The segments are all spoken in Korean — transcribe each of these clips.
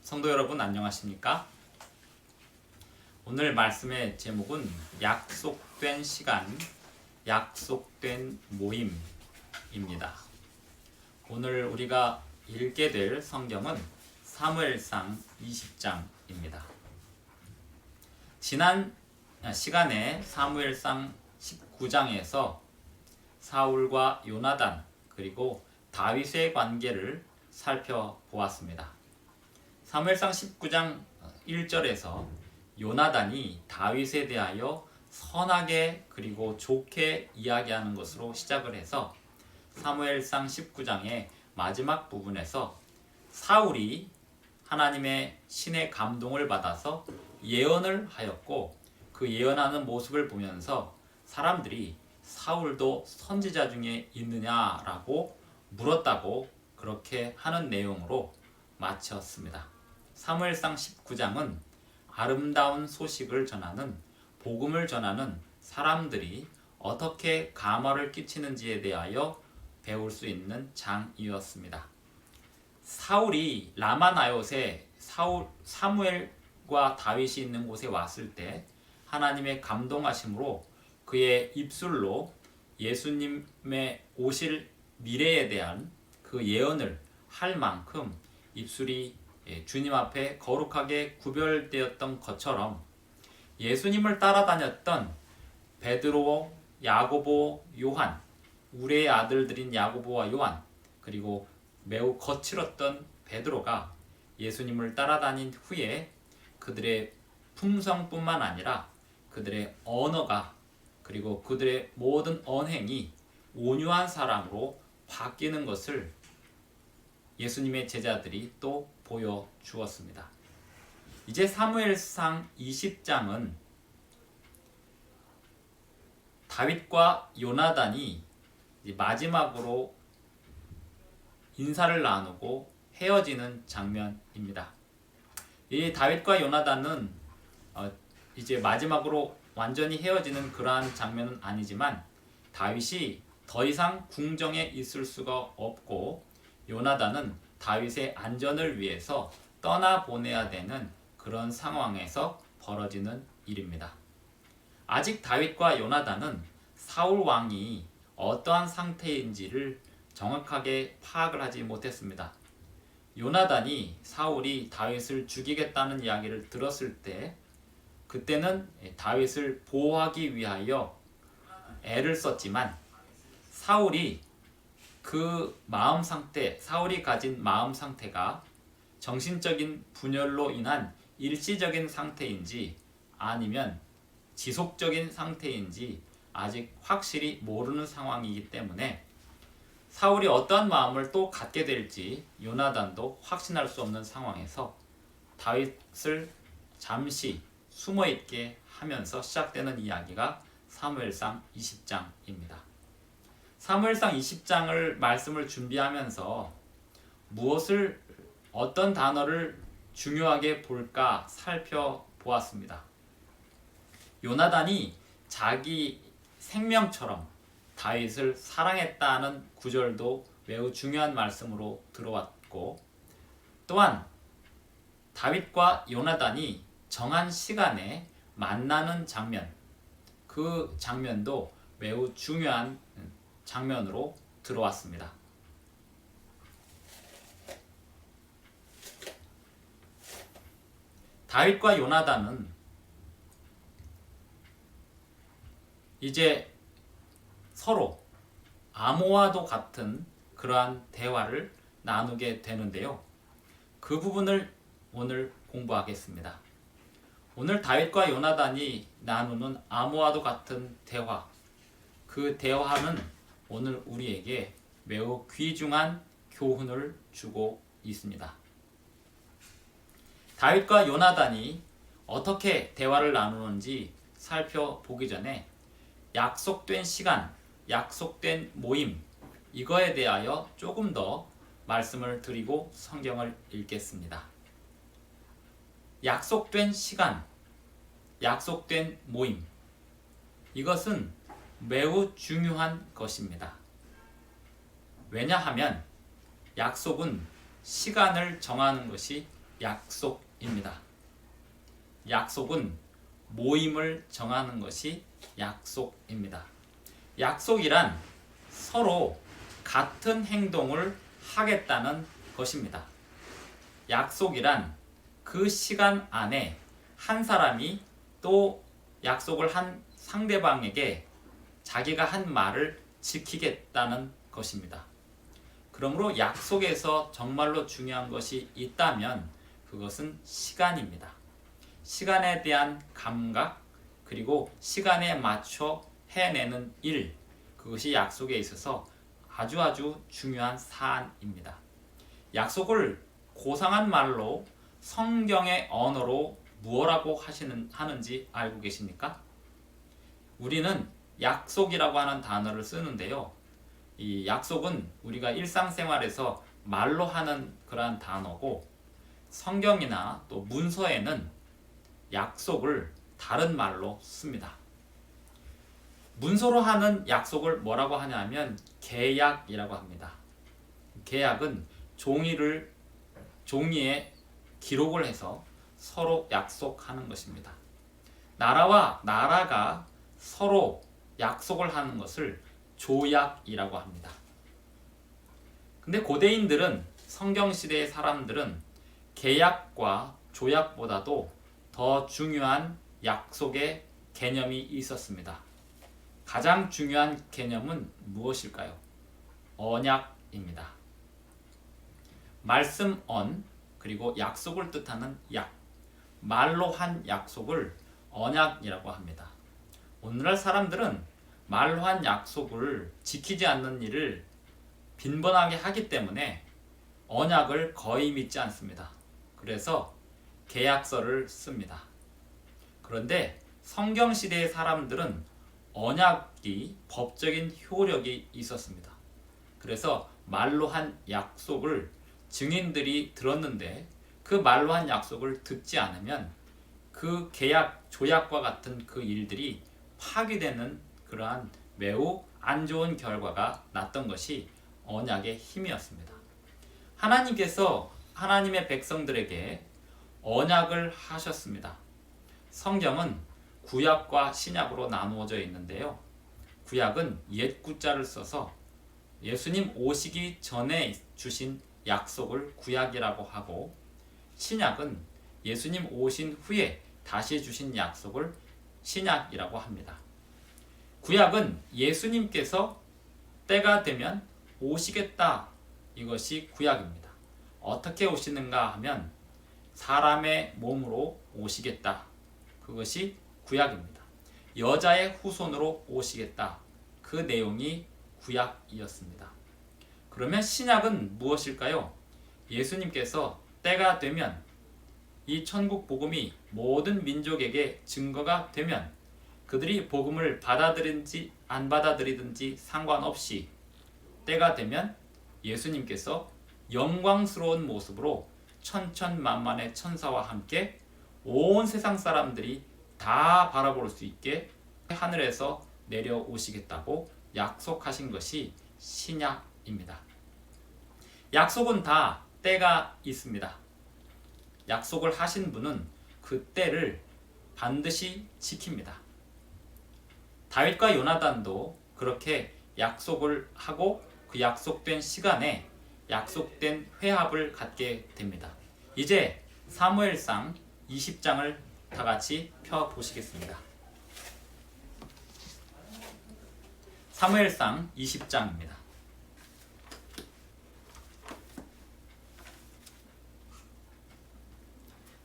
성도 여러분 안녕하십니까? 오늘 말씀의 제목은 약속된 시간, 약속된 모임입니다. 오늘 우리가 읽게 될 성경은 사무엘상 20장입니다. 지난 시간에 사무엘상 19장에서 사울과 요나단 그리고 다윗의 관계를 살펴보았습니다. 사무엘상 19장 1절에서 요나단이 다윗에 대하여 선하게 그리고 좋게 이야기하는 것으로 시작을 해서 사무엘상 19장의 마지막 부분에서 사울이 하나님의 신의 감동을 받아서 예언을 하였고 그 예언하는 모습을 보면서 사람들이 사울도 선지자 중에 있느냐라고 물었다고 그렇게 하는 내용으로 마쳤습니다. 사무엘상 19장은 아름다운 소식을 전하는 복음을 전하는 사람들이 어떻게 감화를 끼치는지에 대하여 배울 수 있는 장이었습니다. 사울이 라마나요세 사무엘과 다윗이 있는 곳에 왔을 때 하나님의 감동하심으로 그의 입술로 예수님의 오실 미래에 대한 그 예언을 할 만큼 입술이 주님 앞에 거룩하게 구별되었던 것처럼 예수님을 따라다녔던 베드로, 야고보, 요한, 우레의 아들들인 야고보와 요한 그리고 매우 거칠었던 베드로가 예수님을 따라다닌 후에 그들의 품성뿐만 아니라 그들의 언어가 그리고 그들의 모든 언행이 온유한 사람으로 바뀌는 것을 예수님의 제자들이 또 보여주었습니다. 이제 사무엘상 20장은 다윗과 요나단이 마지막으로 인사를 나누고 헤어지는 장면입니다. 이 다윗과 요나단은 이제 마지막으로 완전히 헤어지는 그러한 장면은 아니지만 다윗이 더 이상 궁정에 있을 수가 없고 요나단은 다윗의 안전을 위해서 떠나보내야 되는 그런 상황에서 벌어지는 일입니다. 아직 다윗과 요나단은 사울 왕이 어떠한 상태인지를 정확하게 파악을 하지 못했습니다. 요나단이 사울이 다윗을 죽이겠다는 이야기를 들었을 때 그때는 다윗을 보호하기 위하여 애를 썼지만 사울이 그 마음 상태, 사울이 가진 마음 상태가 정신적인 분열로 인한 일시적인 상태인지 아니면 지속적인 상태인지 아직 확실히 모르는 상황이기 때문에 사울이 어떠한 마음을 또 갖게 될지 요나단도 확신할 수 없는 상황에서 다윗을 잠시 숨어있게 하면서 시작되는 이야기가 사무엘상 20장입니다. 사무엘상 20장을 말씀을 준비하면서 어떤 단어를 중요하게 볼까 살펴보았습니다. 요나단이 자기 생명처럼 다윗을 사랑했다는 구절도 매우 중요한 말씀으로 들어왔고 또한 다윗과 요나단이 정한 시간에 만나는 장면, 그 장면도 매우 중요한 장면으로 들어왔습니다. 다윗과 요나단은 이제 서로 암호와도 같은 그러한 대화를 나누게 되는데요. 그 부분을 오늘 공부하겠습니다. 오늘 다윗과 요나단이 나누는 암호와도 같은 대화, 그 대화는 오늘 우리에게 매우 귀중한 교훈을 주고 있습니다. 다윗과 요나단이 어떻게 대화를 나누는지 살펴보기 전에 약속된 시간, 약속된 모임 이거에 대하여 조금 더 말씀을 드리고 성경을 읽겠습니다. 약속된 시간, 약속된 모임 이것은 매우 중요한 것입니다. 왜냐하면 약속은 시간을 정하는 것이 약속입니다. 약속은 모임을 정하는 것이 약속입니다. 약속이란 서로 같은 행동을 하겠다는 것입니다. 약속이란 그 시간 안에 한 사람이 또 약속을 한 상대방에게 자기가 한 말을 지키겠다는 것입니다. 그러므로 약속에서 정말로 중요한 것이 있다면 그것은 시간입니다. 시간에 대한 감각, 그리고 시간에 맞춰 해내는 일, 그것이 약속에 있어서 아주 중요한 사안입니다. 약속을 고상한 말로 성경의 언어로 무엇라고 하는지 알고 계십니까? 우리는 약속이라고 하는 단어를 쓰는데요. 이 약속은 우리가 일상생활에서 말로 하는 그러한 단어고, 성경이나 또 문서에는 약속을 다른 말로 씁니다. 문서로 하는 약속을 뭐라고 하냐면 계약이라고 합니다. 계약은 종이에 기록을 해서 서로 약속하는 것입니다. 나라와 나라가 서로 약속을 하는 것을 조약이라고 합니다. 근데 고대인들은, 성경시대의 사람들은 계약과 조약보다도 더 중요한 약속의 개념이 있었습니다. 가장 중요한 개념은 무엇일까요? 언약입니다. 말씀 언, 그리고 약속을 뜻하는 약, 말로 한 약속을 언약이라고 합니다. 오늘날 사람들은 말로 한 약속을 지키지 않는 일을 빈번하게 하기 때문에 언약을 거의 믿지 않습니다. 그래서 계약서를 씁니다. 그런데 성경시대의 사람들은 언약이 법적인 효력이 있었습니다. 그래서 말로 한 약속을 증인들이 들었는데 그 말로 한 약속을 듣지 않으면 그 계약, 조약과 같은 그 일들이 파기되는 그러한 매우 안 좋은 결과가 났던 것이 언약의 힘이었습니다. 하나님께서 하나님의 백성들에게 언약을 하셨습니다. 성경은 구약과 신약으로 나누어져 있는데요. 구약은 옛 구자를 써서 예수님 오시기 전에 주신 약속을 구약이라고 하고, 신약은 예수님 오신 후에 다시 주신 약속을 신약이라고 합니다. 구약은 예수님께서 때가 되면 오시겠다, 이것이 구약입니다. 어떻게 오시는가 하면 사람의 몸으로 오시겠다, 그것이 구약입니다. 여자의 후손으로 오시겠다, 그 내용이 구약이었습니다. 그러면 신약은 무엇일까요? 예수님께서 때가 되면, 이 천국 복음이 모든 민족에게 증거가 되면 그들이 복음을 받아들이든지 안 받아들이든지 상관없이 때가 되면 예수님께서 영광스러운 모습으로 천천만만의 천사와 함께 온 세상 사람들이 다 바라볼 수 있게 하늘에서 내려오시겠다고 약속하신 것이 신약입니다. 약속은 다 때가 있습니다. 약속을 하신 분은 그 때를 반드시 지킵니다. 다윗과 요나단도 그렇게 약속을 하고 그 약속된 시간에 약속된 회합을 갖게 됩니다. 이제 사무엘상 20장을 다 같이 펴보시겠습니다. 사무엘상 20장입니다.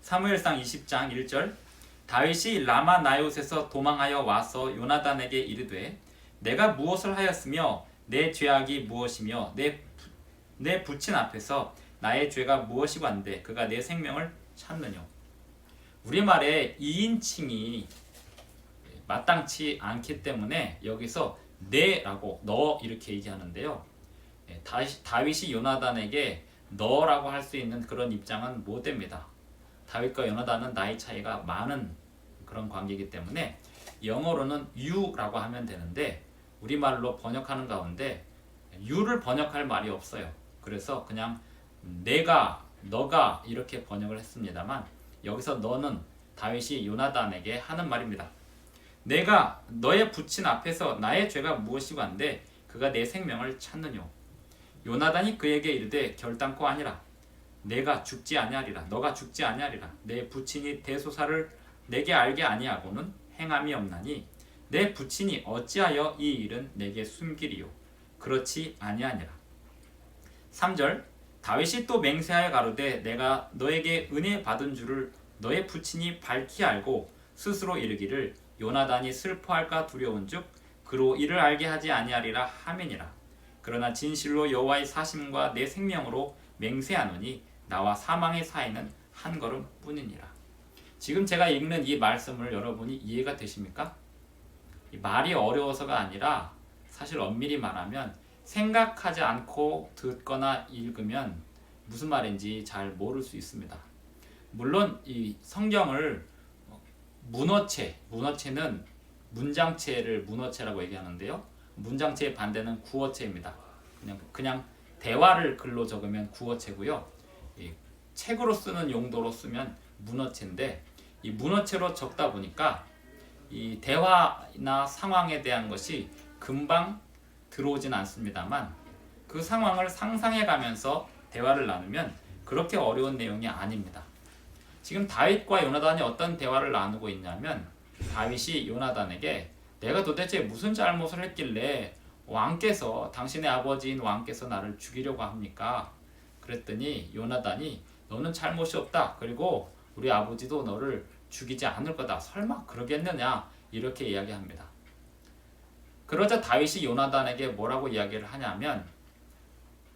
사무엘상 20장 1절, 다윗이 라마 나요스에서 도망하여 와서 요나단에게 이르되 내가 무엇을 하였으며 내 죄악이 무엇이며 내 부친 앞에서 나의 죄가 무엇이관데 그가 내 생명을 찾느뇨. 우리말에 2인칭이 마땅치 않기 때문에 여기서 내라고 너 이렇게 얘기하는데요. 다윗이 요나단에게 너라고 할 수 있는 그런 입장은 못 됩니다. 다윗과 요나단은 나이 차이가 많은 그런 관계이기 때문에 영어로는 you라고 하면 되는데 우리말로 번역하는 가운데 you를 번역할 말이 없어요. 그래서 그냥 내가 너가 이렇게 번역을 했습니다만 여기서 너는 다윗이 요나단에게 하는 말입니다. 내가 너의 부친 앞에서 나의 죄가 무엇이고 한데 그가 내 생명을 찾느뇨. 요나단이 그에게 이르되 결단코 아니라 내가 죽지 아니하리라. 너가 죽지 아니하리라. 내 부친이 대소사를 내게 알게 아니하고는 행함이 없나니 내 부친이 어찌하여 이 일은 내게 숨기리요. 그렇지 아니하니라. 3절 다윗이 또 맹세하여 가로되 내가 너에게 은혜 받은 줄을 너의 부친이 밝히 알고 스스로 이르기를 요나단이 슬퍼할까 두려운즉 그로 이를 알게 하지 아니하리라 하매니라. 그러나 진실로 여호와의 사심과 내 생명으로 맹세하노니 나와 사망의 사이는 한 걸음 뿐이니라. 지금 제가 읽는 이 말씀을 여러분이 이해가 되십니까? 이 말이 어려워서가 아니라 사실 엄밀히 말하면 생각하지 않고 듣거나 읽으면 무슨 말인지 잘 모를 수 있습니다. 물론 이 성경을 문어체는 문장체를 문어체라고 얘기하는데요. 문장체의 반대는 구어체입니다. 그냥 대화를 글로 적으면 구어체고요. 이 책으로 쓰는 용도로 쓰면 문어체인데 이 문어체로 적다 보니까 이 대화나 상황에 대한 것이 금방 들어오진 않습니다만 그 상황을 상상해 가면서 대화를 나누면 그렇게 어려운 내용이 아닙니다. 지금 다윗과 요나단이 어떤 대화를 나누고 있냐면 다윗이 요나단에게 내가 도대체 무슨 잘못을 했길래 왕께서 당신의 아버지인 왕께서 나를 죽이려고 합니까? 그랬더니 요나단이 너는 잘못이 없다. 그리고 우리 아버지도 너를 죽이지 않을 거다. 설마 그러겠느냐? 이렇게 이야기합니다. 그러자 다윗이 요나단에게 뭐라고 이야기를 하냐면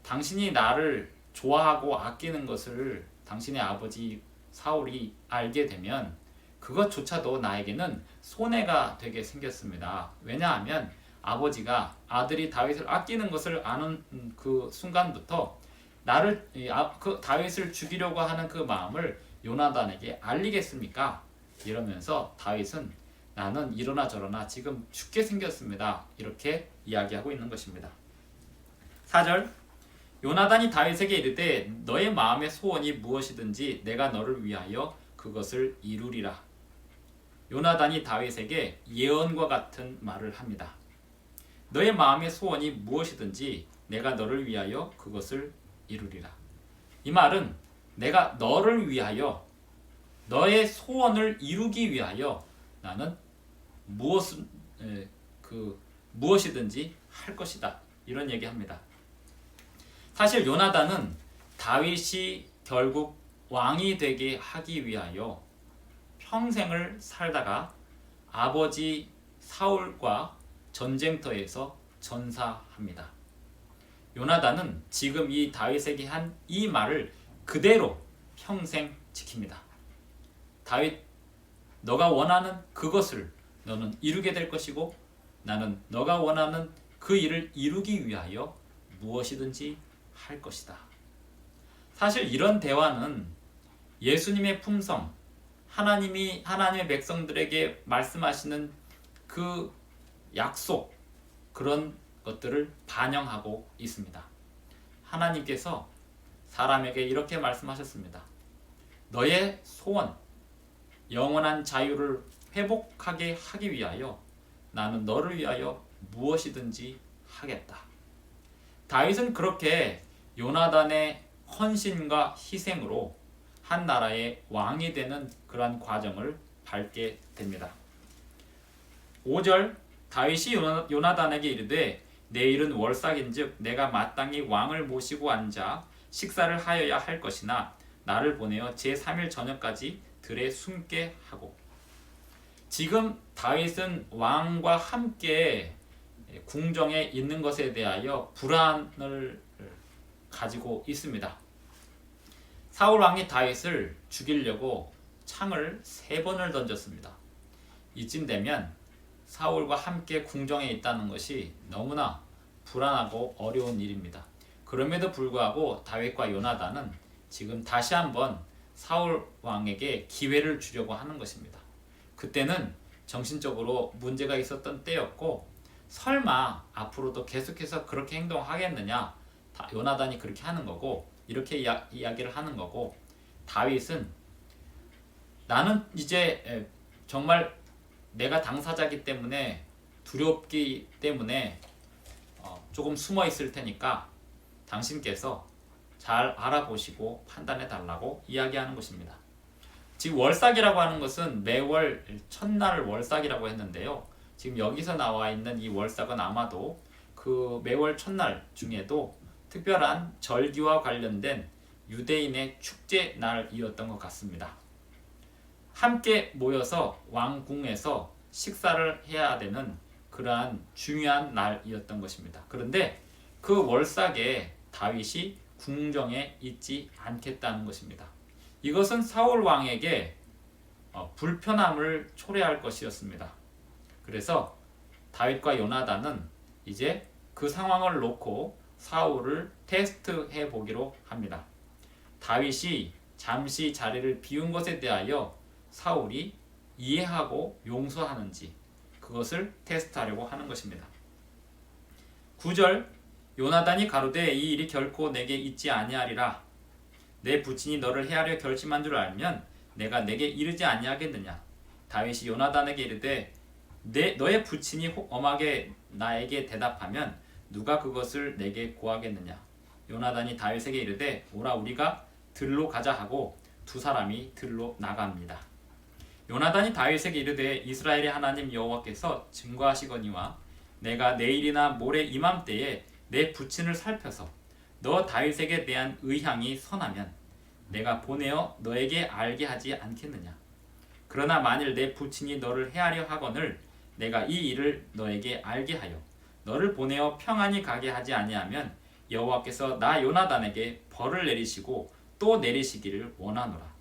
당신이 나를 좋아하고 아끼는 것을 당신의 아버지 사울이 알게 되면 그것조차도 나에게는 손해가 되게 생겼습니다. 왜냐하면 아버지가 아들이 다윗을 아끼는 것을 아는 그 순간부터 나를 그 다윗을 죽이려고 하는 그 마음을 요나단에게 알리겠습니까? 이러면서 다윗은 나는 이러나 저러나 지금 죽게 생겼습니다. 이렇게 이야기하고 있는 것입니다. 4절 요나단이 다윗에게 이르되 너의 마음의 소원이 무엇이든지 내가 너를 위하여 그것을 이루리라. 요나단이 다윗에게 예언과 같은 말을 합니다. 너의 마음의 소원이 무엇이든지 내가 너를 위하여 그것을 이루리라. 이 말은 내가 너를 위하여 너의 소원을 이루기 위하여 나는 무엇이든지 할 것이다. 이런 얘기합니다. 사실 요나단은 다윗이 결국 왕이 되게 하기 위하여 평생을 살다가 아버지 사울과 전쟁터에서 전사합니다. 요나단은 지금 이 다윗에게 한 이 말을 그대로 평생 지킵니다. 다윗, 너가 원하는 그것을 너는 이루게 될 것이고 나는 너가 원하는 그 일을 이루기 위하여 무엇이든지 할 것이다. 사실 이런 대화는 예수님의 품성, 하나님의 백성들에게 말씀하시는 그 약속, 그런 것들을 반영하고 있습니다. 하나님께서 사람에게 이렇게 말씀하셨습니다. 너의 소원, 영원한 자유를 회복하게 하기 위하여 나는 너를 위하여 무엇이든지 하겠다. 다윗은 그렇게 요나단의 헌신과 희생으로 한 나라의 왕이 되는 그러한 과정을 밟게 됩니다. 5절 다윗이 요나단에게 이르되 내일은 월삭인즉 내가 마땅히 왕을 모시고 앉아 식사를 하여야 할 것이나 나를 보내어 제3일 저녁까지 들에 숨게 하고. 지금 다윗은 왕과 함께 궁정에 있는 것에 대하여 불안을 가지고 있습니다. 사울 왕이 다윗을 죽이려고 창을 3번을 던졌습니다. 이쯤 되면 사울과 함께 궁정에 있다는 것이 너무나 불안하고 어려운 일입니다. 그럼에도 불구하고 다윗과 요나단은 지금 다시 한번 사울 왕에게 기회를 주려고 하는 것입니다. 그때는 정신적으로 문제가 있었던 때였고 설마 앞으로도 계속해서 그렇게 행동하겠느냐, 요나단이 그렇게 하는 거고 이렇게 이야기를 하는 거고, 다윗은 나는 이제 정말 내가 당사자기 때문에 두렵기 때문에 조금 숨어 있을 테니까 당신께서 잘 알아보시고 판단해 달라고 이야기하는 것입니다. 지금 월삭이라고 하는 것은 매월 첫날 월삭이라고 했는데요. 지금 여기서 나와 있는 이 월삭은 아마도 그 매월 첫날 중에도 특별한 절기와 관련된 유대인의 축제 날이었던 것 같습니다. 함께 모여서 왕궁에서 식사를 해야 되는 그러한 중요한 날이었던 것입니다. 그런데 그 월삭에 다윗이 궁정에 있지 않겠다는 것입니다. 이것은 사울 왕에게 불편함을 초래할 것이었습니다. 그래서 다윗과 요나단은 이제 그 상황을 놓고 사울을 테스트해 보기로 합니다. 다윗이 잠시 자리를 비운 것에 대하여 사울이 이해하고 용서하는지 그것을 테스트하려고 하는 것입니다. 9절 요나단이 가로되 이 일이 결코 내게 있지 아니하리라. 내 부친이 너를 해하려 결심한 줄 알면 내가 내게 이르지 아니하겠느냐. 다윗이 요나단에게 이르되 너의 부친이 엄하게 나에게 대답하면 누가 그것을 내게 고하겠느냐. 요나단이 다윗에게 이르되 오라 우리가 들로 가자 하고 두 사람이 들로 나갑니다. 요나단이 다윗에게 이르되 이스라엘의 하나님 여호와께서 증거하시거니와 내가 내일이나 모레 이맘때에 내 부친을 살펴서 너 다윗에게 대한 의향이 선하면 내가 보내어 너에게 알게 하지 않겠느냐. 그러나 만일 내 부친이 너를 해하려 하거늘 내가 이 일을 너에게 알게 하여 너를 보내어 평안히 가게 하지 아니하면 여호와께서 나 요나단에게 벌을 내리시고 또 내리시기를 원하노라.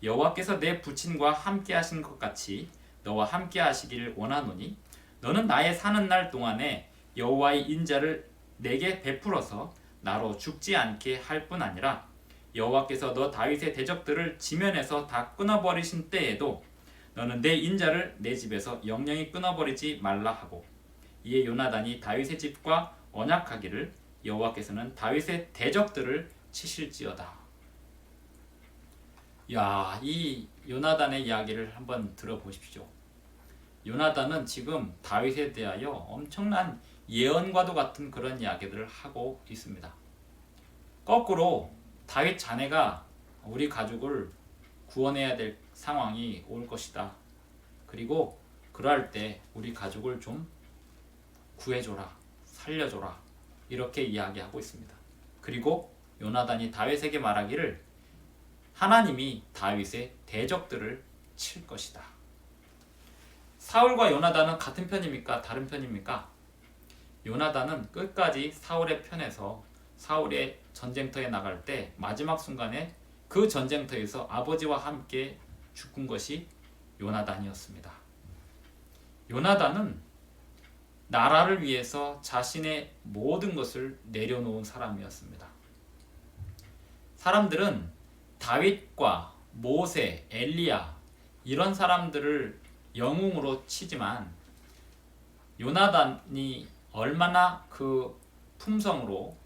여호와께서 내 부친과 함께 하신 것 같이 너와 함께 하시기를 원하노니 너는 나의 사는 날 동안에 여호와의 인자를 내게 베풀어서 나로 죽지 않게 할 뿐 아니라 여호와께서 너 다윗의 대적들을 지면에서 다 끊어버리신 때에도 너는 내 인자를 내 집에서 영영히 끊어버리지 말라 하고 이에 요나단이 다윗의 집과 언약하기를 여호와께서는 다윗의 대적들을 치실지어다. 야, 이 요나단의 이야기를 한번 들어보십시오. 요나단은 지금 다윗에 대하여 엄청난 예언과도 같은 그런 이야기들을 하고 있습니다. 거꾸로 다윗 자네가 우리 가족을 구원해야 될 상황이 올 것이다. 그리고 그럴 때 우리 가족을 좀 구해줘라, 살려줘라 이렇게 이야기하고 있습니다. 그리고 요나단이 다윗에게 말하기를 하나님이 다윗의 대적들을 칠 것이다. 사울과 요나단은 같은 편입니까? 다른 편입니까? 요나단은 끝까지 사울의 편에서 사울의 전쟁터에 나갈 때 마지막 순간에 그 전쟁터에서 아버지와 함께 죽은 것이 요나단이었습니다. 요나단은 나라를 위해서 자신의 모든 것을 내려놓은 사람이었습니다. 사람들은 다윗과 모세, 엘리야 이런 사람들을 영웅으로 치지만 요나단이 얼마나 그 품성으로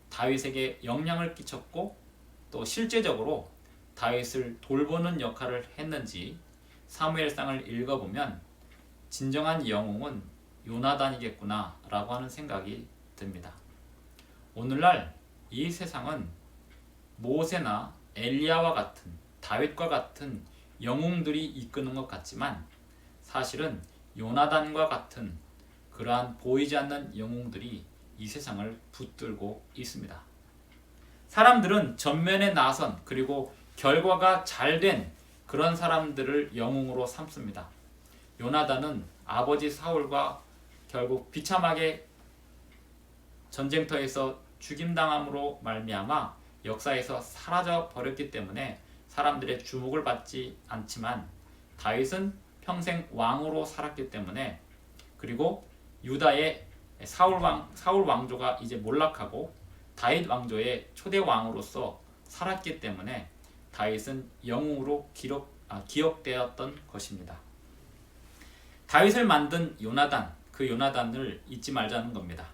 다윗에게 영향을 끼쳤고 또 실제적으로 다윗을 돌보는 역할을 했는지 사무엘상을 읽어보면 진정한 영웅은 요나단이겠구나 라고 하는 생각이 듭니다. 오늘날 이 세상은 모세나 엘리야와 같은 다윗과 같은 영웅들이 이끄는 것 같지만 사실은 요나단과 같은 그러한 보이지 않는 영웅들이 이 세상을 붙들고 있습니다. 사람들은 전면에 나선 그리고 결과가 잘된 그런 사람들을 영웅으로 삼습니다. 요나단은 아버지 사울과 결국 비참하게 전쟁터에서 죽임당함으로 말미암아 역사에서 사라져 버렸기 때문에 사람들의 주목을 받지 않지만 다윗은 평생 왕으로 살았기 때문에 그리고 유다의 사울 왕조가 이제 몰락하고 다윗 왕조의 초대 왕으로서 살았기 때문에 다윗은 영웅으로 기억되었던 것입니다. 다윗을 만든 요나단, 그 요나단을 잊지 말자는 겁니다.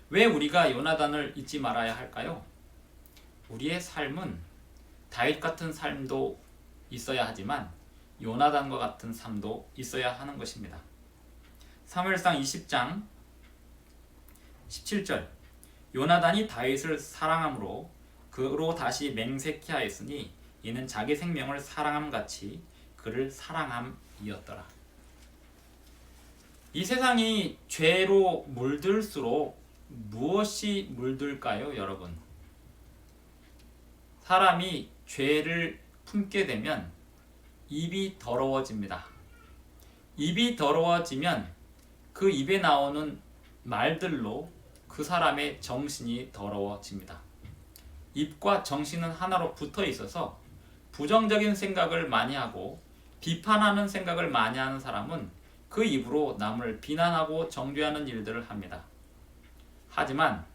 왜 우리가 요나단을 잊지 말아야 할까요? 우리의 삶은 다윗 같은 삶도 있어야 하지만 요나단과 같은 삶도 있어야 하는 것입니다. 사무엘상 20장 17절 요나단이 다윗을 사랑함으로 그로 다시 맹세케 하였으니 이는 자기 생명을 사랑함 같이 그를 사랑함이었더라. 이 세상이 죄로 물들수록 무엇이 물들까요, 여러분? 사람이 죄를 품게 되면 입이 더러워집니다. 입이 더러워지면 그 입에 나오는 말들로 그 사람의 정신이 더러워집니다. 입과 정신은 하나로 붙어 있어서 부정적인 생각을 많이 하고 비판하는 생각을 많이 하는 사람은 그 입으로 남을 비난하고 정죄하는 일들을 합니다. 하지만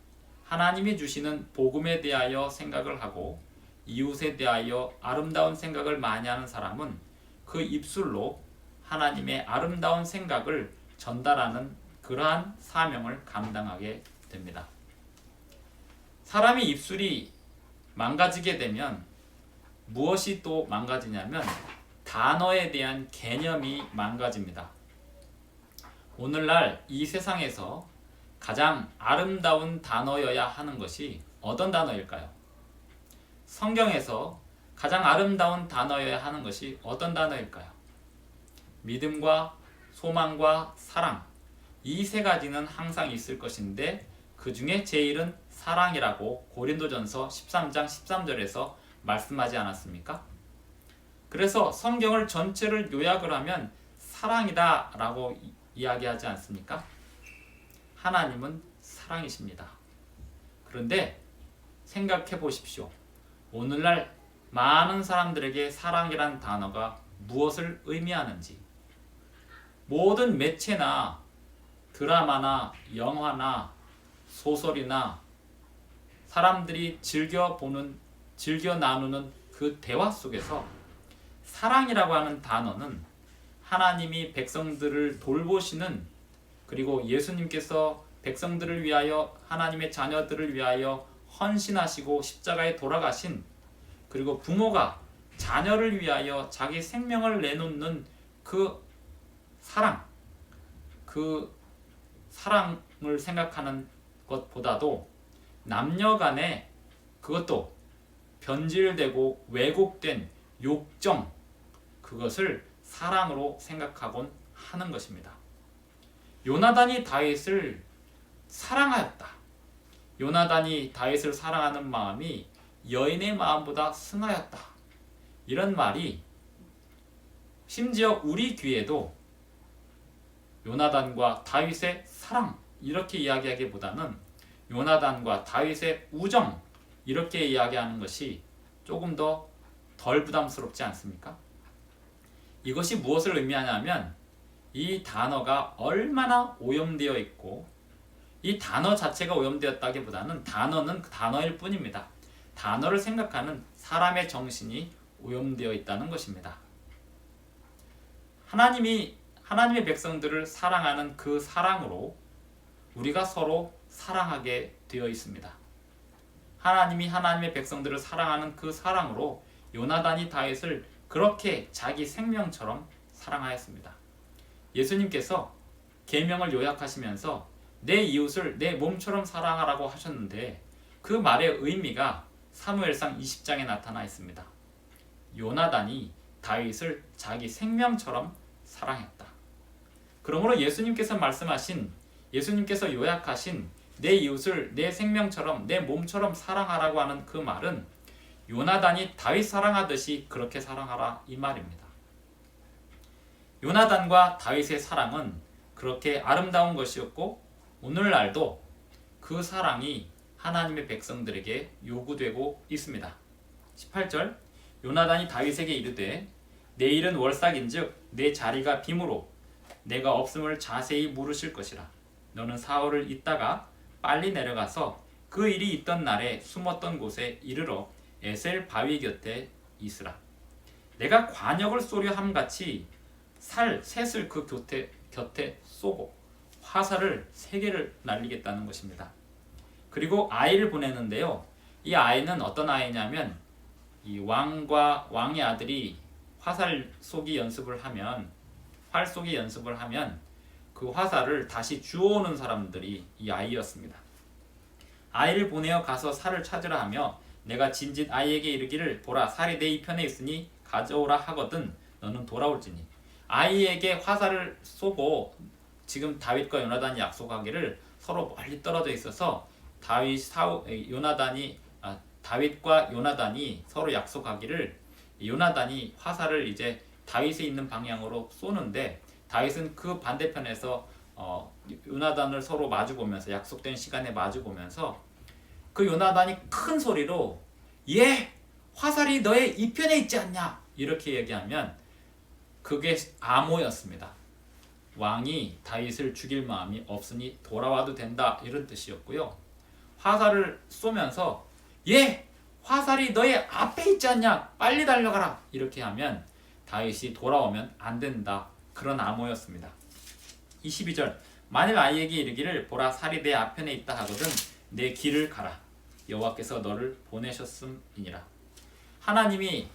하나님이 주시는 복음에 대하여 생각을 하고 이웃에 대하여 아름다운 생각을 많이 하는 사람은 그 입술로 하나님의 아름다운 생각을 전달하는 그러한 사명을 감당하게 됩니다. 사람의 입술이 망가지게 되면 무엇이 또 망가지냐면 단어에 대한 개념이 망가집니다. 오늘날 이 세상에서 가장 아름다운 단어여야 하는 것이 어떤 단어일까요? 성경에서 가장 아름다운 단어여야 하는 것이 어떤 단어일까요? 믿음과 소망과 사랑, 이 세 가지는 항상 있을 것인데 그 중에 제일은 사랑이라고 고린도전서 13장 13절에서 말씀하지 않았습니까? 그래서 성경을 전체를 요약을 하면 사랑이다 라고 이야기하지 않습니까? 하나님은 사랑이십니다. 그런데 생각해 보십시오. 오늘날 많은 사람들에게 사랑이란 단어가 무엇을 의미하는지, 모든 매체나 드라마나 영화나 소설이나 사람들이 즐겨 나누는 그 대화 속에서 사랑이라고 하는 단어는 하나님이 백성들을 돌보시는, 그리고 예수님께서 백성들을 위하여, 하나님의 자녀들을 위하여 헌신하시고 십자가에 돌아가신, 그리고 부모가 자녀를 위하여 자기 생명을 내놓는 그 사랑을 생각하는 것보다도 남녀 간에 그것도 변질되고 왜곡된 욕정, 그것을 사랑으로 생각하곤 하는 것입니다. 요나단이 다윗을 사랑하였다. 요나단이 다윗을 사랑하는 마음이 여인의 마음보다 승하였다. 이런 말이 심지어 우리 귀에도 요나단과 다윗의 사랑 이렇게 이야기하기보다는 요나단과 다윗의 우정 이렇게 이야기하는 것이 조금 더 덜 부담스럽지 않습니까? 이것이 무엇을 의미하냐면 이 단어가 얼마나 오염되어 있고, 이 단어 자체가 오염되었다기보다는 단어는 그 단어일 뿐입니다. 단어를 생각하는 사람의 정신이 오염되어 있다는 것입니다. 하나님의 백성들을 사랑하는 그 사랑으로 우리가 서로 사랑하게 되어 있습니다. 하나님이 하나님의 백성들을 사랑하는 그 사랑으로 요나단이 다윗을 그렇게 자기 생명처럼 사랑하였습니다. 예수님께서 계명을 요약하시면서 내 이웃을 내 몸처럼 사랑하라고 하셨는데 그 말의 의미가 사무엘상 20장에 나타나 있습니다. 요나단이 다윗을 자기 생명처럼 사랑했다. 그러므로 예수님께서 요약하신 내 이웃을 내 생명처럼 내 몸처럼 사랑하라고 하는 그 말은 요나단이 다윗 사랑하듯이 그렇게 사랑하라 이 말입니다. 요나단과 다윗의 사랑은 그렇게 아름다운 것이었고 오늘날도 그 사랑이 하나님의 백성들에게 요구되고 있습니다. 18절 요나단이 다윗에게 이르되 내일은 월삭인즉 내 자리가 빔으로 내가 없음을 자세히 물으실 것이라. 너는 사흘을 있다가 빨리 내려가서 그 일이 있던 날에 숨었던 곳에 이르러 에셀 바위 곁에 있으라. 내가 관역을 쏘려 함같이 셋을 그 곁에 쏘고 화살을 3개를 날리겠다는 것입니다. 그리고 아이를 보내는데요. 이 아이는 어떤 아이냐면 이 왕과 왕의 아들이 화살 쏘기 연습을 하면 활 쏘기 연습을 하면 그 화살을 다시 주워오는 사람들이 이 아이였습니다. 아이를 보내어 가서 살을 찾으라 하며 내가 진짓 아이에게 이르기를 보라 살이 내 이편에 있으니 가져오라 하거든 너는 돌아올지니. 아이에게 화살을 쏘고 지금 다윗과 요나단이 약속하기를 서로 멀리 떨어져 있어서 다윗과 요나단이 서로 약속하기를 요나단이 화살을 이제 다윗이 있는 방향으로 쏘는데 다윗은 그 반대편에서 요나단을 서로 마주보면서 약속된 시간에 마주보면서 그 요나단이 큰 소리로 예! 화살이 너의 이편에 있지 않냐? 이렇게 얘기하면 그게 암호였습니다. 왕이 다윗을 죽일 마음이 없으니 돌아와도 된다 이런 뜻이었고요. 화살을 쏘면서 예! 화살이 너의 앞에 있지 않냐? 빨리 달려가라! 이렇게 하면 다윗이 돌아오면 안 된다. 그런 암호였습니다. 22절 만일 아이에게 이르기를 보라 살이 내 앞편에 있다 하거든 내 길을 가라. 여호와께서 너를 보내셨음이니라. 하나님이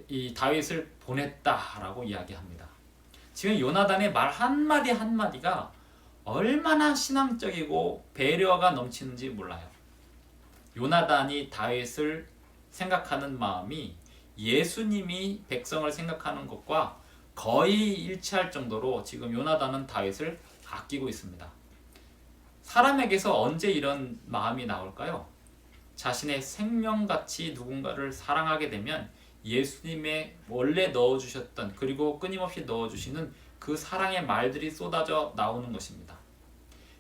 이 다윗을 보냈다라고 이야기합니다. 지금 요나단의 말 한마디 한마디가 얼마나 신앙적이고 배려가 넘치는지 몰라요. 요나단이 다윗을 생각하는 마음이 예수님이 백성을 생각하는 것과 거의 일치할 정도로 지금 요나단은 다윗을 아끼고 있습니다. 사람에게서 언제 이런 마음이 나올까요? 자신의 생명같이 누군가를 사랑하게 되면 예수님의 원래 넣어주셨던 그리고 끊임없이 넣어주시는 그 사랑의 말들이 쏟아져 나오는 것입니다.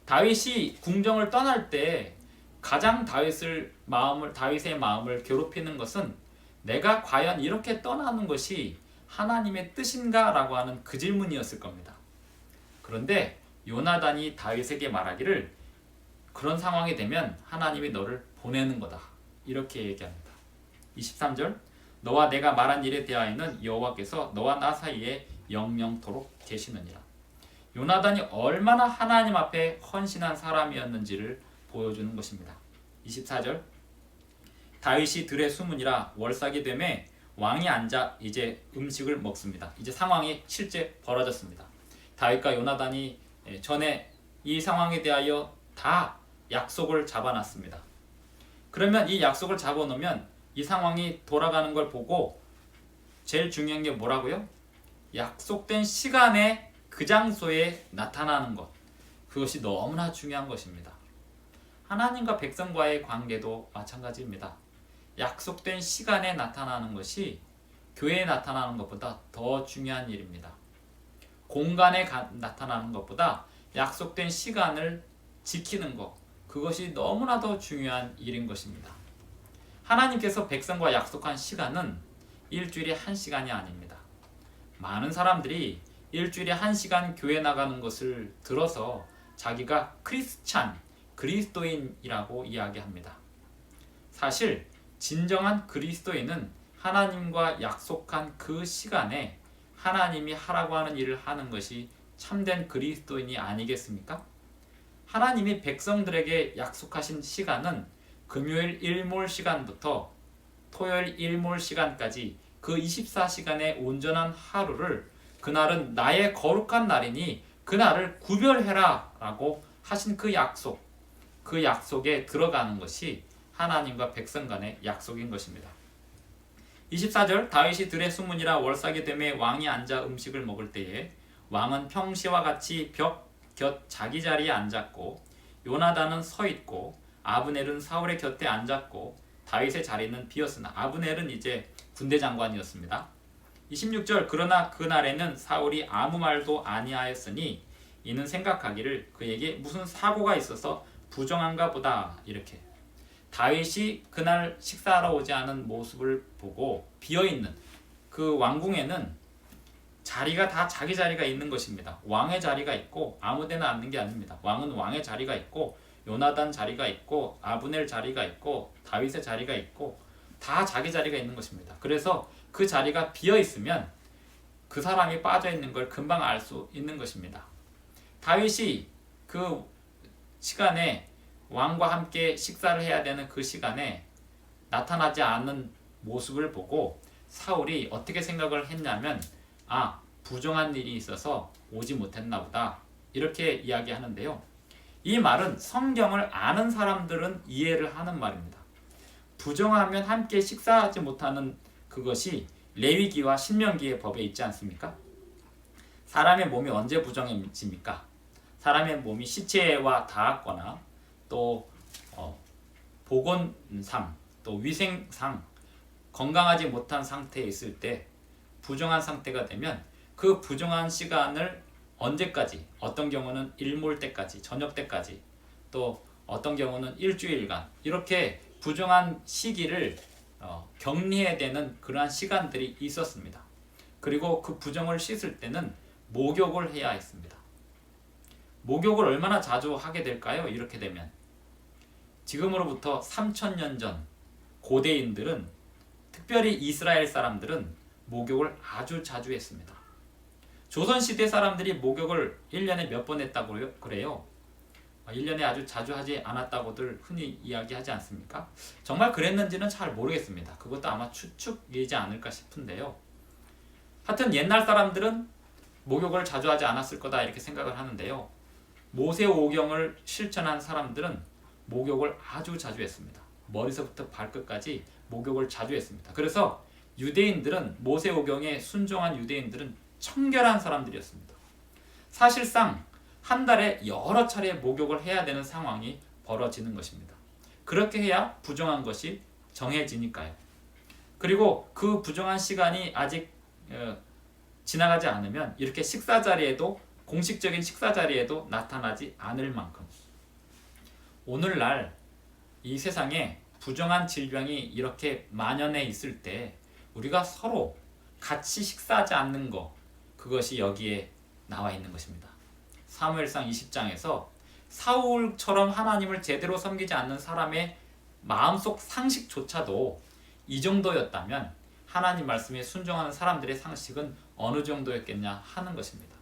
다윗이 궁정을 떠날 때 가장 다윗의 마음을 괴롭히는 것은 내가 과연 이렇게 떠나는 것이 하나님의 뜻인가? 라고 하는 그 질문이었을 겁니다. 그런데 요나단이 다윗에게 말하기를 그런 상황이 되면 하나님이 너를 보내는 거다. 이렇게 얘기합니다. 23절 너와 내가 말한 일에 대하여는 여호와께서 너와 나 사이에 영영토록 계시느니라. 요나단이 얼마나 하나님 앞에 헌신한 사람이었는지를 보여주는 것입니다. 24절 다윗이 들에 숨으니라 월삭이 되매 왕이 앉아 이제 음식을 먹습니다. 이제 상황이 실제 벌어졌습니다. 다윗과 요나단이 전에 이 상황에 대하여 다 약속을 잡아놨습니다. 그러면 이 약속을 잡아놓으면 이 상황이 돌아가는 걸 보고 제일 중요한 게 뭐라고요? 약속된 시간에 그 장소에 나타나는 것. 그것이 너무나 중요한 것입니다. 하나님과 백성과의 관계도 마찬가지입니다. 약속된 시간에 나타나는 것이 교회에 나타나는 것보다 더 중요한 일입니다. 공간에 나타나는 것보다 약속된 시간을 지키는 것, 그것이 너무나 더 중요한 일인 것입니다. 하나님께서 백성과 약속한 시간은 일주일에 1시간이 아닙니다. 많은 사람들이 일주일에 1시간 교회 나가는 것을 들어서 자기가 그리스도인이라고 이야기합니다. 사실 진정한 그리스도인은 하나님과 약속한 그 시간에 하나님이 하라고 하는 일을 하는 것이 참된 그리스도인이 아니겠습니까? 하나님이 백성들에게 약속하신 시간은 금요일 일몰 시간부터 토요일 일몰 시간까지 그 24시간의 온전한 하루를 그날은 나의 거룩한 날이니 그날을 구별해라 라고 하신 그 약속에 들어가는 것이 하나님과 백성 간의 약속인 것입니다. 24절 다윗이 들에 숨으니라 월삭이 되매 왕이 앉아 음식을 먹을 때에 왕은 평시와 같이 벽 곁 자기 자리에 앉았고 요나단은 서 있고 아브넬은 사울의 곁에 앉았고 다윗의 자리는 비었으나 아브넬은 이제 군대 장관이었습니다. 26절 그러나 그날에는 사울이 아무 말도 아니하였으니 이는 생각하기를 그에게 무슨 사고가 있어서 부정한가 보다. 이렇게 다윗이 그날 식사하러 오지 않은 모습을 보고 비어있는 그 왕궁에는 자리가 다 자기 자리가 있는 것입니다. 왕의 자리가 있고 아무데나 앉는 게 아닙니다. 왕은 왕의 자리가 있고 요나단 자리가 있고 아브넬 자리가 있고 다윗의 자리가 있고 다 자기 자리가 있는 것입니다. 그래서 그 자리가 비어 있으면 그 사람이 빠져 있는 걸 금방 알 수 있는 것입니다. 다윗이 그 시간에 왕과 함께 식사를 해야 되는 그 시간에 나타나지 않는 모습을 보고 사울이 어떻게 생각을 했냐면, 아, 부정한 일이 있어서 오지 못했나 보다, 이렇게 이야기하는데요. 이 말은 성경을 아는 사람들은 이해를 하는 말입니다. 부정하면 함께 식사하지 못하는 그것이 레위기와 신명기의 법에 있지 않습니까? 사람의 몸이 언제 부정해집니까? 사람의 몸이 시체와 닿았거나 또 보건상, 또 위생상 건강하지 못한 상태에 있을 때, 부정한 상태가 되면 그 부정한 시간을 언제까지, 어떤 경우는 일몰 때까지, 저녁 때까지, 또 어떤 경우는 일주일간, 이렇게 부정한 시기를 격리해야 되는 그러한 시간들이 있었습니다. 그리고 그 부정을 씻을 때는 목욕을 해야 했습니다. 목욕을 얼마나 자주 하게 될까요? 이렇게 되면 지금으로부터 3000년 전 고대인들은, 특별히 이스라엘 사람들은 목욕을 아주 자주 했습니다. 조선시대 사람들이 목욕을 1년에 몇 번 했다고 그래요. 1년에 아주 자주 하지 않았다고들 흔히 이야기하지 않습니까? 정말 그랬는지는 잘 모르겠습니다. 그것도 아마 추측이지 않을까 싶은데요. 하여튼 옛날 사람들은 목욕을 자주 하지 않았을 거다, 이렇게 생각을 하는데요. 모세오경을 실천한 사람들은 목욕을 아주 자주 했습니다. 머리서부터 발끝까지 목욕을 자주 했습니다. 그래서 유대인들은, 모세오경에 순종한 유대인들은 청결한 사람들이었습니다. 사실상 한 달에 여러 차례 목욕을 해야 되는 상황이 벌어지는 것입니다. 그렇게 해야 부정한 것이 정해지니까요. 그리고 그 부정한 시간이 아직 지나가지 않으면 이렇게 식사 자리에도, 공식적인 식사 자리에도 나타나지 않을 만큼, 오늘날 이 세상에 부정한 질병이 이렇게 만연해 있을 때 우리가 서로 같이 식사하지 않는 것, 그것이 여기에 나와 있는 것입니다. 사무엘상 20장에서 사울처럼 하나님을 제대로 섬기지 않는 사람의 마음속 상식조차도 이 정도였다면 하나님 말씀에 순종하는 사람들의 상식은 어느 정도였겠냐 하는 것입니다.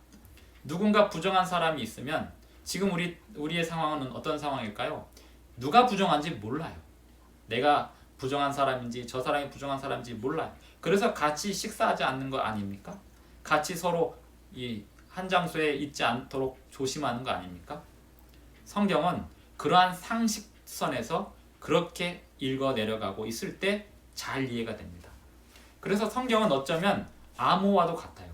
누군가 부정한 사람이 있으면 지금 우리의 상황은 어떤 상황일까요? 누가 부정한지 몰라요. 내가 부정한 사람인지 저 사람이 부정한 사람인지 몰라요. 그래서 같이 식사하지 않는 거 아닙니까? 같이 서로 한 장소에 있지 않도록 조심하는 거 아닙니까? 성경은 그러한 상식선에서 그렇게 읽어 내려가고 있을 때 잘 이해가 됩니다. 그래서 성경은 어쩌면 암호와도 같아요.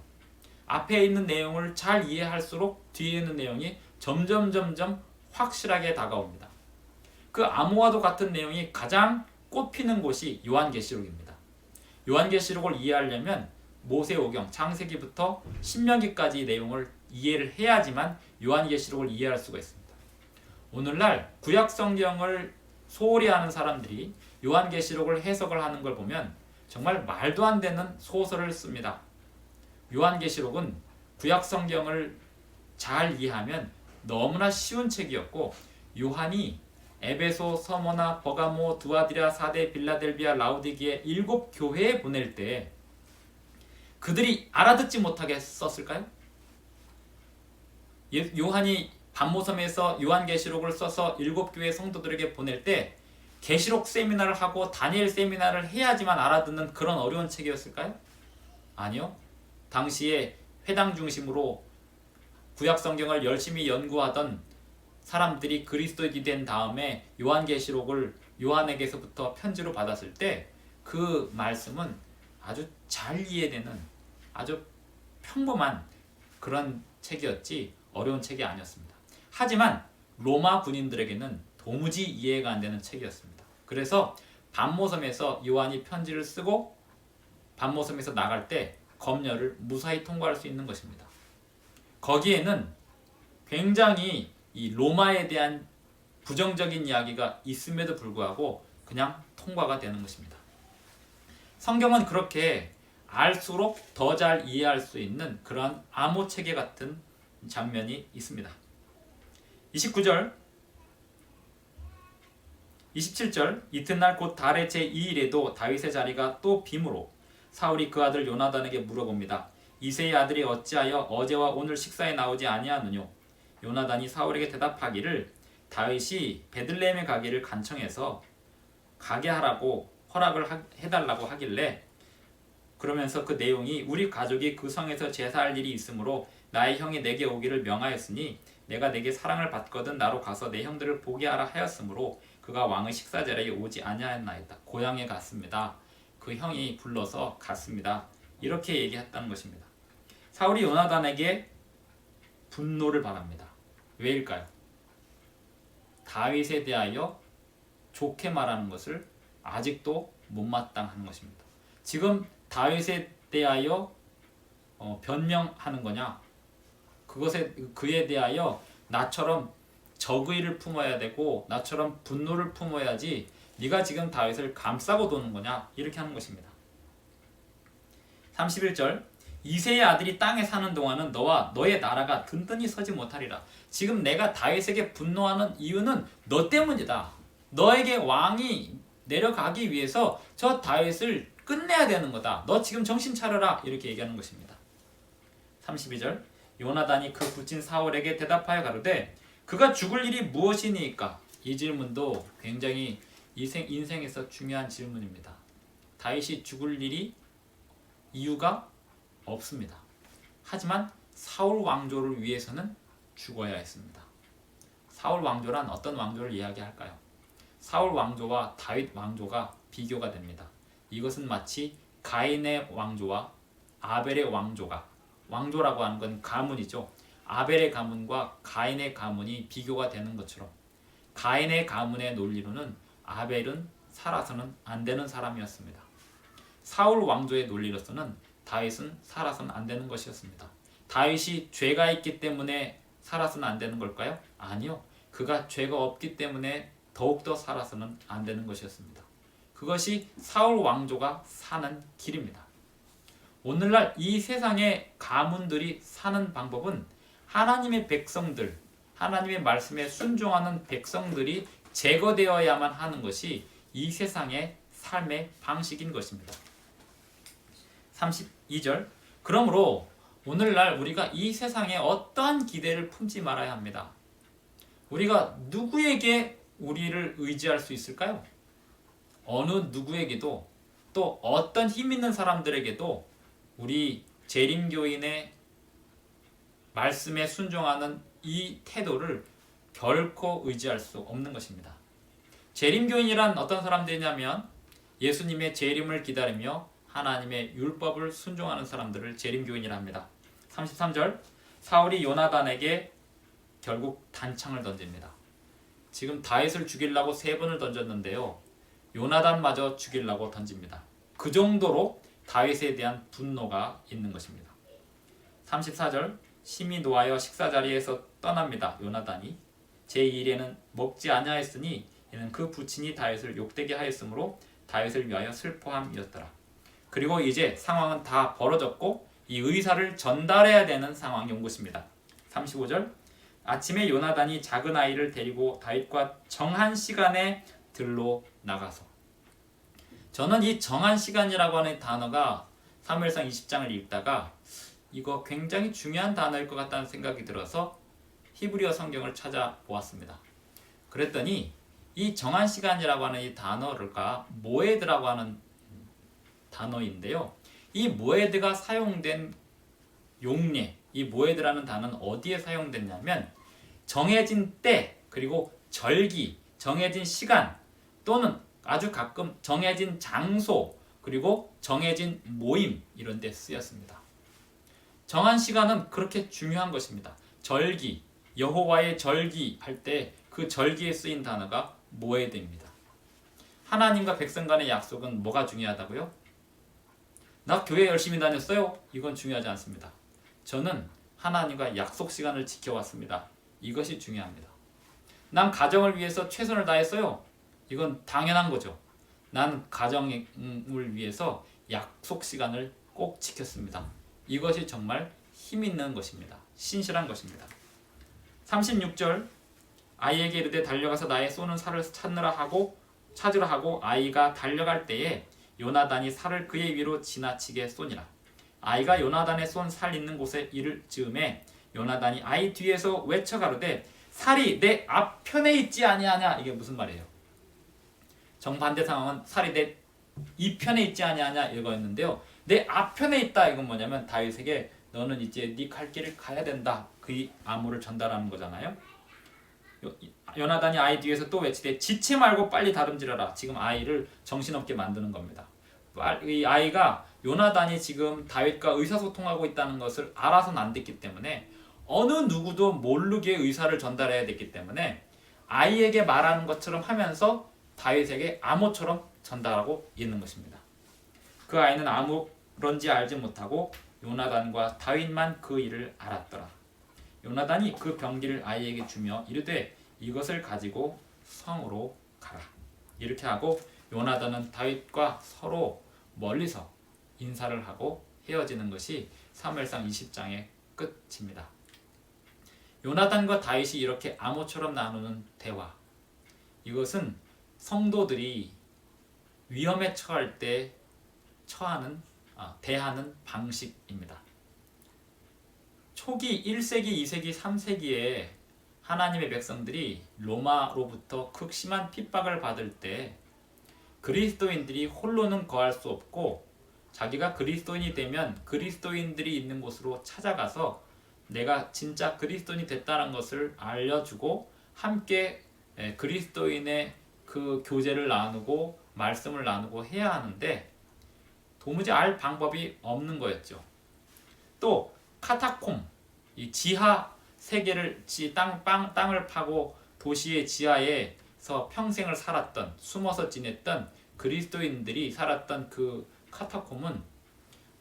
앞에 있는 내용을 잘 이해할수록 뒤에 있는 내용이 점점 확실하게 다가옵니다. 그 암호와도 같은 내용이 가장 꼽히는 곳이 요한계시록입니다. 요한계시록을 이해하려면 모세오경, 창세기부터 신명기까지 내용을 이해를 해야지만 요한계시록을 이해할 수가 있습니다. 오늘날 구약성경을 소홀히 하는 사람들이 요한계시록을 해석을 하는 걸 보면 정말 말도 안 되는 소설을 씁니다. 요한계시록은 구약성경을 잘 이해하면 너무나 쉬운 책이었고, 요한이 에베소, 서머나, 버가모, 두아디라, 사데, 빌라델비아, 라우디기에 7교회에 보낼 때 그들이 알아듣지 못하게 썼을까요? 요한이 반모섬에서 요한계시록을 써서 7교회 성도들에게 보낼 때 계시록 세미나를 하고 다니엘 세미나를 해야지만 알아듣는 그런 어려운 책이었을까요? 아니요. 당시에 회당 중심으로 구약성경을 열심히 연구하던 사람들이 그리스도인이 된 다음에 요한계시록을 요한에게서부터 편지로 받았을 때 그 말씀은 아주 잘 이해되는 아주 평범한 그런 책이었지 어려운 책이 아니었습니다. 하지만 로마 군인들에게는 도무지 이해가 안 되는 책이었습니다. 그래서 반모섬에서 요한이 편지를 쓰고 반모섬에서 나갈 때 검열을 무사히 통과할 수 있는 것입니다. 거기에는 굉장히 이 로마에 대한 부정적인 이야기가 있음에도 불구하고 그냥 통과가 되는 것입니다. 성경은 그렇게 알수록 더 잘 이해할 수 있는 그러한 암호체계 같은 장면이 있습니다. 29절 27절 이튿날 곧 달의 제2일에도 다윗의 자리가 또 빔으로 사울이 그 아들 요나단에게 물어봅니다. 이새의 아들이 어찌하여 어제와 오늘 식사에 나오지 아니하느뇨? 요나단이 사울에게 대답하기를 다윗이 베들레헴에 가기를 간청해서 가게 하라고 해달라고 하길래, 그러면서 그 내용이 우리 가족이 그 성에서 제사할 일이 있으므로 나의 형이 내게 오기를 명하였으니 내가 내게 사랑을 받거든 나로 가서 내 형들을 보게 하라 하였으므로 그가 왕의 식사자리에 오지 아니하였나이다. 고향에 갔습니다. 그 형이 불러서 갔습니다. 이렇게 얘기했다는 것입니다. 사울이 요나단에게 분노를 바랍니다. 왜일까요? 다윗에 대하여 좋게 말하는 것을 아직도 못마땅한 것입니다. 지금 다윗에 대하여 변명하는 거냐? 그에 대하여 나처럼 적의를 품어야 되고 나처럼 분노를 품어야지 네가 지금 다윗을 감싸고 도는 거냐? 이렇게 하는 것입니다. 31절 이새의 아들이 땅에 사는 동안은 너와 너의 나라가 든든히 서지 못하리라. 지금 내가 다윗에게 분노하는 이유는 너 때문이다. 너에게 왕이 내려가기 위해서 저 다윗을 끝내야 되는 거다. 너 지금 정신 차려라. 이렇게 얘기하는 것입니다. 32절 요나단이 그 붙인 사울에게 대답하여 가로되 그가 죽을 일이 무엇이니까? 이 질문도 굉장히 인생에서 중요한 질문입니다. 다윗이 죽을 일이 이유가 없습니다. 하지만 사울 왕조를 위해서는 죽어야 했습니다. 사울 왕조란 어떤 왕조를 이야기할까요? 사울 왕조와 다윗 왕조가 비교가 됩니다. 이것은 마치 가인의 왕조와 아벨의 왕조라고 하는 건 가문이죠. 아벨의 가문과 가인의 가문이 비교가 되는 것처럼 가인의 가문의 논리로는 아벨은 살아서는 안 되는 사람이었습니다. 사울 왕조의 논리로서는 다윗은 살아서는 안 되는 것이었습니다. 다윗이 죄가 있기 때문에 살아서는 안 되는 걸까요? 아니요. 그가 죄가 없기 때문에 더욱더 살아서는 안 되는 것이었습니다. 그것이 사울 왕조가 사는 길입니다. 오늘날 이 세상의 가문들이 사는 방법은 하나님의 백성들, 하나님의 말씀에 순종하는 백성들이 제거되어야만 하는 것이 이 세상의 삶의 방식인 것입니다. 32절 그러므로 오늘날 우리가 이 세상에 어떠한 기대를 품지 말아야 합니다. 우리가 누구에게 우리를 의지할 수 있을까요? 어느 누구에게도 또 어떤 힘 있는 사람들에게도 우리 재림교인의 말씀에 순종하는 이 태도를 결코 의지할 수 없는 것입니다. 재림교인이란 어떤 사람들이냐면 예수님의 재림을 기다리며 하나님의 율법을 순종하는 사람들을 재림교인이라 합니다. 33절 사울이 요나단에게 결국 단창을 던집니다. 지금 다윗을 죽이려고 3번을 던졌는데요. 요나단마저 죽이려고 던집니다. 그 정도로 다윗에 대한 분노가 있는 것입니다. 34절 심히 노하여 식사자리에서 떠납니다. 요나단이 제2일에는 먹지 아니하였으니 이는 그 부친이 다윗을 욕되게 하였으므로 다윗을 위하여 슬퍼함이었더라. 그리고 이제 상황은 다 벌어졌고 이 의사를 전달해야 되는 상황이 온 것입니다. 35절 아침에 요나단이 작은 아이를 데리고 다윗과 정한 시간에 들로 나가서 저는 이 정한 시간이라고 하는 단어가 사무엘상 20장을 읽다가 이거 굉장히 중요한 단어일 것 같다는 생각이 들어서 히브리어 성경을 찾아보았습니다. 그랬더니 이 정한 시간이라고 하는 이 단어가 모에드라고 하는 단어인데요. 이 모에드가 사용된 용례, 이 모에드라는 단어는 어디에 사용됐냐면 정해진 때, 그리고 절기, 정해진 시간 또는 아주 가끔 정해진 장소, 그리고 정해진 모임 이런 데 쓰였습니다. 정한 시간은 그렇게 중요한 것입니다. 절기, 여호와의 절기 할 때 그 절기에 쓰인 단어가 모에드입니다. 하나님과 백성 간의 약속은 뭐가 중요하다고요? 나 교회 열심히 다녔어요? 이건 중요하지 않습니다. 저는 하나님과 약속 시간을 지켜왔습니다. 이것이 중요합니다. 난 가정을 위해서 최선을 다했어요. 이건 당연한 거죠. 난 가정을 위해서 약속 시간을 꼭 지켰습니다. 이것이 정말 힘 있는 것입니다. 신실한 것입니다. 36절 아이에게 이르되 달려가서 나의 쏘는 살을 찾으라 하고 아이가 달려갈 때에 요나단이 살을 그의 위로 지나치게 쏘니라. 아이가 요나단의 쏜 살 있는 곳에 이를 즈음에 요나단이 아이 뒤에서 외쳐 가로되 살이 내 앞편에 있지 아니하냐. 이게 무슨 말이에요? 정반대 상황은 살이 내 이편에 있지 아니하냐 이거였는데요. 내 앞편에 있다 이건 뭐냐면 다윗에게 너는 이제 네 갈 길을 가야 된다. 그 암호를 전달하는 거잖아요. 요나단이 아이 뒤에서 또 외치되 지체 말고 빨리 다름질하라. 지금 아이를 정신없게 만드는 겁니다. 이 아이가 요나단이 지금 다윗과 의사소통하고 있다는 것을 알아서는 안 됐기 때문에 어느 누구도 모르게 의사를 전달해야 됐기 때문에 아이에게 말하는 것처럼 하면서 다윗에게 암호처럼 전달하고 있는 것입니다. 그 아이는 아무런지 알지 못하고 요나단과 다윗만 그 일을 알았더라. 요나단이 그 병기를 아이에게 주며 이르되 이것을 가지고 성으로 가라. 이렇게 하고 요나단은 다윗과 서로 멀리서 인사를 하고 헤어지는 것이 사무엘상 20장의 끝입니다. 요나단과 다윗이 이렇게 암호처럼 나누는 대화, 이것은 성도들이 위험에 처할 때 대하는 방식입니다. 초기 1세기, 2세기, 3세기에 하나님의 백성들이 로마로부터 극심한 핍박을 받을 때 그리스도인들이 홀로는 거할 수 없고 자기가 그리스도인이 되면 그리스도인들이 있는 곳으로 찾아가서 내가 진짜 그리스도인이 됐다는 것을 알려주고 함께 그리스도인의 그 교제를 나누고 말씀을 나누고 해야 하는데 도무지 알 방법이 없는 거였죠. 또 카타콤, 이 지하 세계를 땅을 파고 도시의 지하에서 평생을 살았던, 숨어서 지냈던 그리스도인들이 살았던 그 카타콤은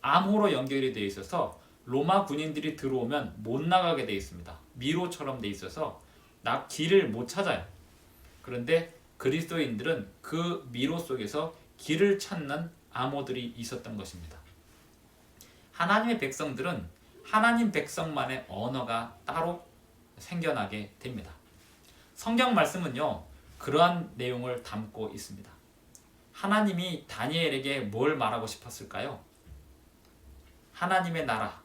암호로 연결이 되어 있어서 로마 군인들이 들어오면 못 나가게 되어 있습니다. 미로처럼 되어 있어서 길을 못 찾아요. 그런데 그리스도인들은 그 미로 속에서 길을 찾는 암호들이 있었던 것입니다. 하나님의 백성들은 하나님 백성만의 언어가 따로 생겨나게 됩니다. 성경 말씀은요, 그러한 내용을 담고 있습니다. 하나님이 다니엘에게 뭘 말하고 싶었을까요? 하나님의 나라,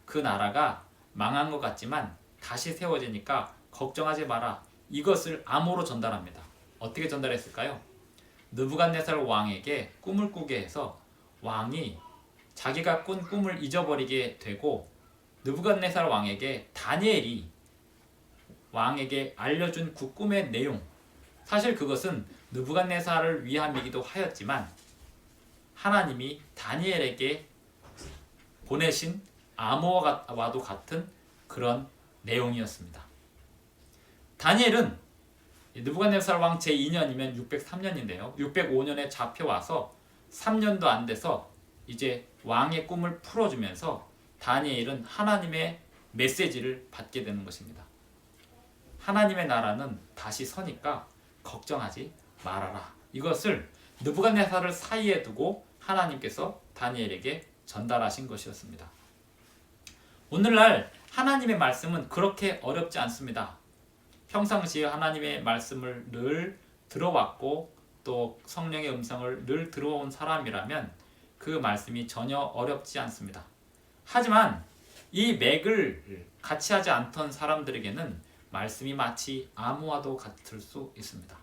그 나라가 망한 것 같지만 다시 세워지니까 걱정하지 마라. 이것을 암호로 전달합니다. 어떻게 전달했을까요? 느부갓네살 왕에게 꿈을 꾸게 해서 왕이 자기가 꾼 꿈을 잊어버리게 되고 느부갓네살 왕에게 다니엘이 왕에게 알려준 그 꿈의 내용, 사실 그것은 느부갓네살을 위함이기도 하였지만 하나님이 다니엘에게 보내신 암호와도 같은 그런 내용이었습니다. 다니엘은 느부갓네살 왕 제2년이면 603년인데요. 605년에 잡혀와서 3년도 안 돼서 이제 왕의 꿈을 풀어주면서 다니엘은 하나님의 메시지를 받게 되는 것입니다. 하나님의 나라는 다시 서니까 걱정하지 말아라. 이것을 느부갓네살을 사이에 두고 하나님께서 다니엘에게 전달하신 것이었습니다. 오늘날 하나님의 말씀은 그렇게 어렵지 않습니다. 평상시에 하나님의 말씀을 늘 들어왔고 또 성령의 음성을 늘 들어온 사람이라면 그 말씀이 전혀 어렵지 않습니다. 하지만 이 맥을 같이 하지 않던 사람들에게는 말씀이 마치 암호와도 같을 수 있습니다.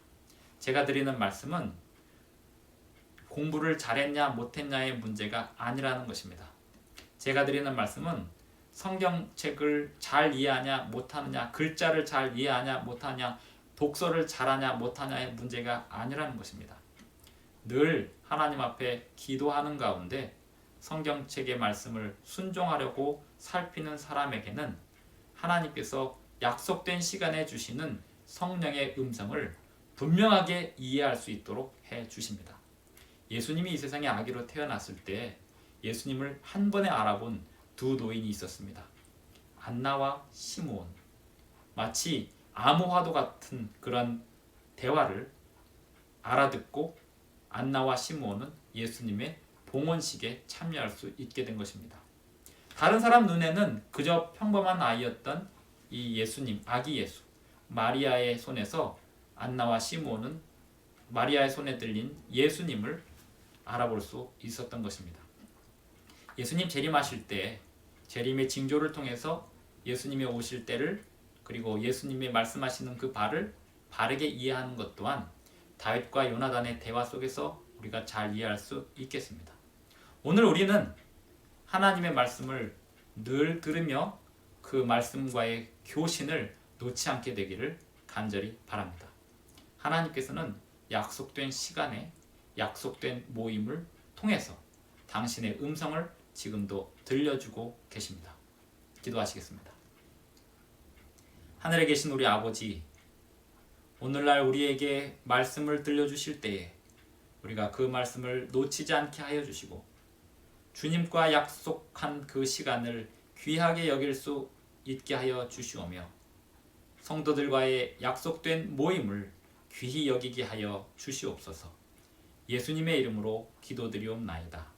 제가 드리는 말씀은 공부를 잘했냐 못했냐의 문제가 아니라는 것입니다. 제가 드리는 말씀은 성경책을 잘 이해하냐 못하느냐, 글자를 잘 이해하냐 못하냐, 독서를 잘하냐 못하냐의 문제가 아니라는 것입니다. 늘 하나님 앞에 기도하는 가운데 성경책의 말씀을 순종하려고 살피는 사람에게는 하나님께서 약속된 시간에 주시는 성령의 음성을 분명하게 이해할 수 있도록 해주십니다. 예수님이 이 세상에 아기로 태어났을 때 예수님을 한 번에 알아본 두 노인이 있었습니다. 안나와 시므온. 마치 암호화도 같은 그런 대화를 알아듣고 안나와 시므온은 예수님의 봉헌식에 참여할 수 있게 된 것입니다. 다른 사람 눈에는 그저 평범한 아이였던 이 예수님, 아기 예수, 마리아의 손에서 안나와 시므온은 마리아의 손에 들린 예수님을 알아볼 수 있었던 것입니다. 예수님 재림하실 때 재림의 징조를 통해서 예수님이 오실 때를 그리고 예수님이 말씀하시는 그 바를 바르게 이해하는 것 또한 다윗과 요나단의 대화 속에서 우리가 잘 이해할 수 있겠습니다. 오늘 우리는 하나님의 말씀을 늘 들으며 그 말씀과의 교신을 놓지 않게 되기를 간절히 바랍니다. 하나님께서는 약속된 시간에 약속된 모임을 통해서 당신의 음성을 지금도 들려주고 계십니다. 기도하시겠습니다. 하늘에 계신 우리 아버지, 오늘날 우리에게 말씀을 들려주실 때에 우리가 그 말씀을 놓치지 않게 하여 주시고 주님과 약속한 그 시간을 귀하게 여길 수 있게 하여 주시오며 성도들과의 약속된 모임을 귀히 여기게 하여 주시옵소서. 예수님의 이름으로 기도드리옵나이다.